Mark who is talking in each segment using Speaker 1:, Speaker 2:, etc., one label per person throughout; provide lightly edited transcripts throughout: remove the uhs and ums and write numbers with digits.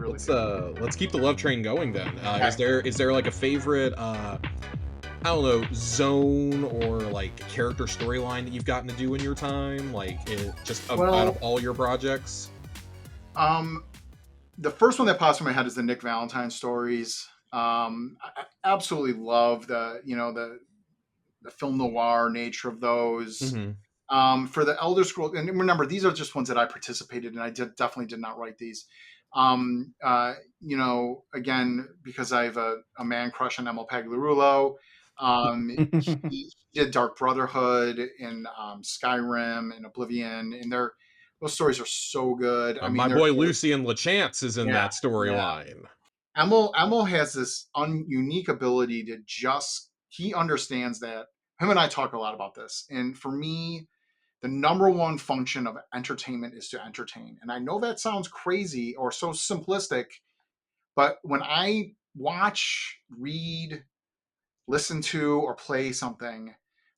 Speaker 1: really good.
Speaker 2: Let's keep the love train going then.
Speaker 1: Okay.
Speaker 2: Is there like a favorite I don't know, zone or like character storyline that you've gotten to do in your time? Like just out of
Speaker 1: Well,
Speaker 2: all your projects?
Speaker 1: um, the first one that pops in my head is the Nick Valentine stories. I absolutely love the film noir nature of those.
Speaker 2: Hmm.
Speaker 1: For the Elder Scrolls, and remember, these are just ones that I participated in. I definitely did not write these. Again, because I have a man crush on Emil Pagliarulo. He did Dark Brotherhood and Skyrim and Oblivion, and those stories are so good. I mean,
Speaker 2: My boy Lucian LeChance is in
Speaker 1: yeah,
Speaker 2: that
Speaker 1: yeah.
Speaker 2: storyline.
Speaker 1: Emil has this unique ability to just he understands that. Him and I talk a lot about this, and for me, the number one function of entertainment is to entertain. And I know that sounds crazy or so simplistic, but when I watch, read, listen to, or play something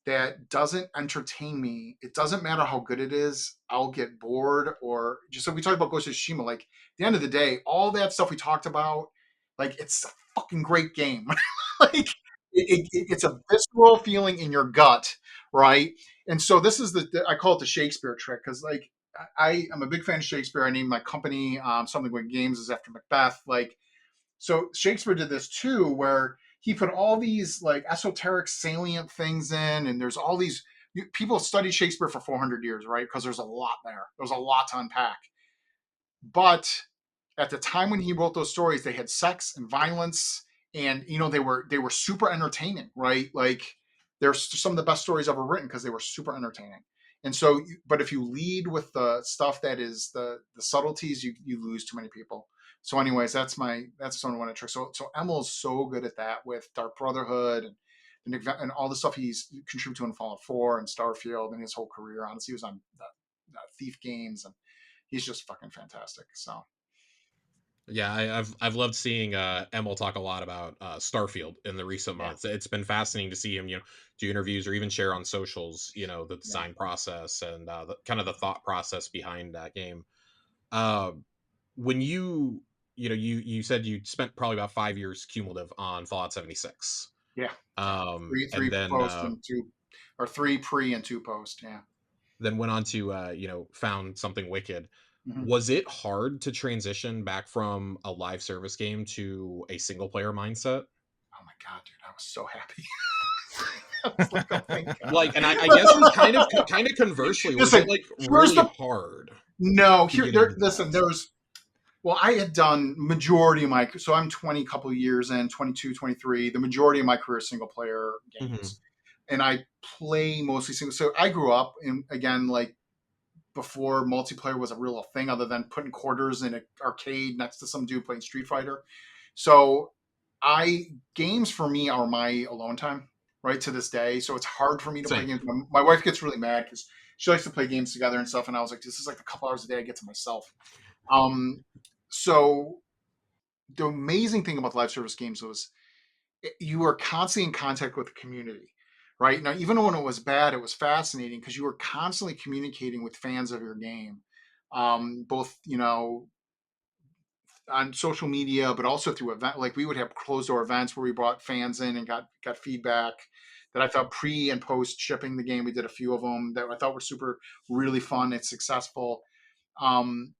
Speaker 1: that doesn't entertain me, it doesn't matter how good it is, I'll get bored. Or just so we talked about Ghost of Tsushima, like at the end of the day, all that stuff we talked about, like it's a fucking great game. Like it's a visceral feeling in your gut, right? And so this is I call it the Shakespeare trick because like I am a big fan of Shakespeare. I named my company something with games is after Macbeth. Like so Shakespeare did this too, where he put all these like esoteric salient things in, and there's all these people study Shakespeare for 400 years, right? Because there's a lot there. There's a lot to unpack. But at the time when he wrote those stories, they had sex and violence, and they were super entertaining, right? Like they're some of the best stories ever written because they were super entertaining. And so, but if you lead with the stuff that is the subtleties, you lose too many people. So, anyways, that's one of the tricks. So Emil is so good at that with Dark Brotherhood and all the stuff he's contributed to in Fallout 4 and Starfield and his whole career. Honestly, he was on the Thief games and he's just fucking fantastic. So
Speaker 2: Yeah, I've loved seeing Emil talk a lot about Starfield in the recent
Speaker 1: yeah,
Speaker 2: months. It's been fascinating to see him, do interviews or even share on socials, the
Speaker 1: yeah.
Speaker 2: design process and kind of the thought process behind that game. Uh, when you said you spent probably about 5 years cumulative on Fallout 76.
Speaker 1: Yeah, yeah. Three
Speaker 2: And then
Speaker 1: post and two, or three pre and two post. Yeah.
Speaker 2: went on to found something wicked.
Speaker 1: Hmm.
Speaker 2: Was it hard to transition back from a live service game to a single player mindset?
Speaker 1: Oh my god, dude, I was so happy. I was like, oh thank
Speaker 2: Like, and I guess
Speaker 1: God.
Speaker 2: kind of conversely, was it
Speaker 1: Listen,
Speaker 2: like
Speaker 1: here's
Speaker 2: really
Speaker 1: the
Speaker 2: hard
Speaker 1: no
Speaker 2: to
Speaker 1: here
Speaker 2: get
Speaker 1: there.
Speaker 2: into
Speaker 1: Listen,
Speaker 2: that?
Speaker 1: there was well, I had done majority of my so I'm 20 couple of years in 22, 23. The majority of my career is single player
Speaker 2: Hmm.
Speaker 1: games, and I play mostly single. So I grew up in again like before multiplayer was a real thing, other than putting quarters in an arcade next to some dude playing Street Fighter. So I games for me are my alone time, right to this day. So it's hard for me to play
Speaker 2: Same.
Speaker 1: games. My wife gets really mad because she likes to play games together and stuff, and I was like, this is like a couple hours a day I get to myself. Um, so the amazing thing about the live service games was you were constantly in contact with the community, right? Now, even when it was bad, it was fascinating because you were constantly communicating with fans of your game, both on social media, but also through event. Like we would have closed door events where we brought fans in and got feedback that I thought pre and post shipping the game. We did a few of them that I thought were super really fun and successful. Um,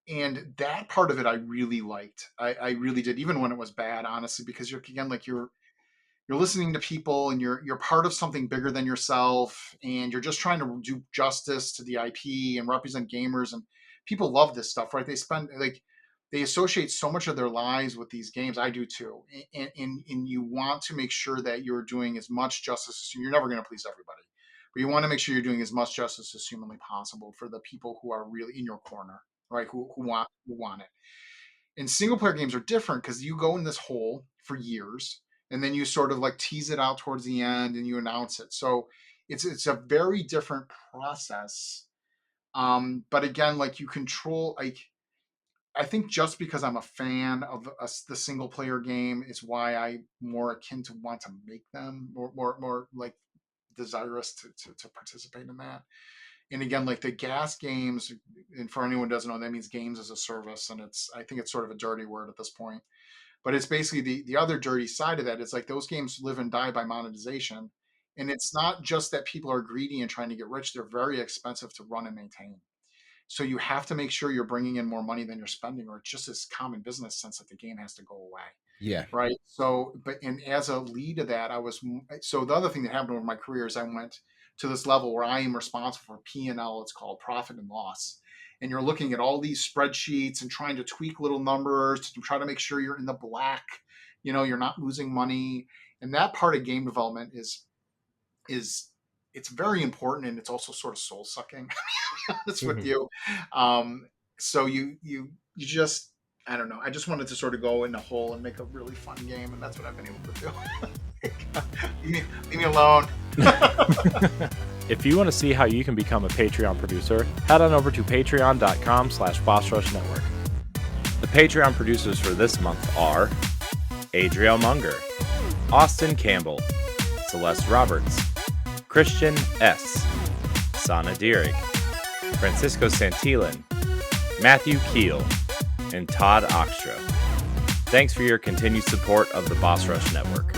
Speaker 1: and that part of it I really liked. I really did, even when it was bad, honestly, because you're again like you're listening to people and you're part of something bigger than yourself and you're just trying to do justice to the IP and represent gamers and people love this stuff, right? They associate so much of their lives with these games. I do too. And you want to make sure that you're doing as much justice. You're never going to please everybody, but you want to make sure you're doing as much justice as humanly possible for the people who are really in your corner, right? Who want it. And single player games are different because you go in this hole for years and then you sort of like tease it out towards the end and you announce it. So it's a very different process. But again, like you control like I think just because I'm a fan of the single player game is why I more akin to want to make them more like desirous to participate in that. And again, like the gas games, and for anyone who doesn't know, that means games as a service, and I think it's sort of a dirty word at this point. But it's basically the other dirty side of that. It's like those games live and die by monetization. And it's not just that people are greedy and trying to get rich, they're very expensive to run and maintain. So you have to make sure you're bringing in more money than you're spending, or it's just this common business sense that the game has to go away.
Speaker 3: Yeah.
Speaker 1: Right. So, but, and as a lead of that, so the other thing that happened over my career is I went to this level where I am responsible for P&L. It's called profit and loss. And you're looking at all these spreadsheets and trying to tweak little numbers to try to make sure you're in the black, you're not losing money. And that part of game development is it's very important, and it's also sort of soul sucking. Honest with you. So you just, I don't know. I just wanted to sort of go in the hole and make a really fun game, and that's what I've been able to do. leave me alone.
Speaker 4: If you want to see how you can become a Patreon producer, head on over to patreon.com/BossRushNetwork. The Patreon producers for this month are Adriel Munger, Austin Campbell, Celeste Roberts, Christian S., Sana Dierig, Francisco Santillan, Matthew Keel, and Todd Oxtra. Thanks for your continued support of the Boss Rush Network.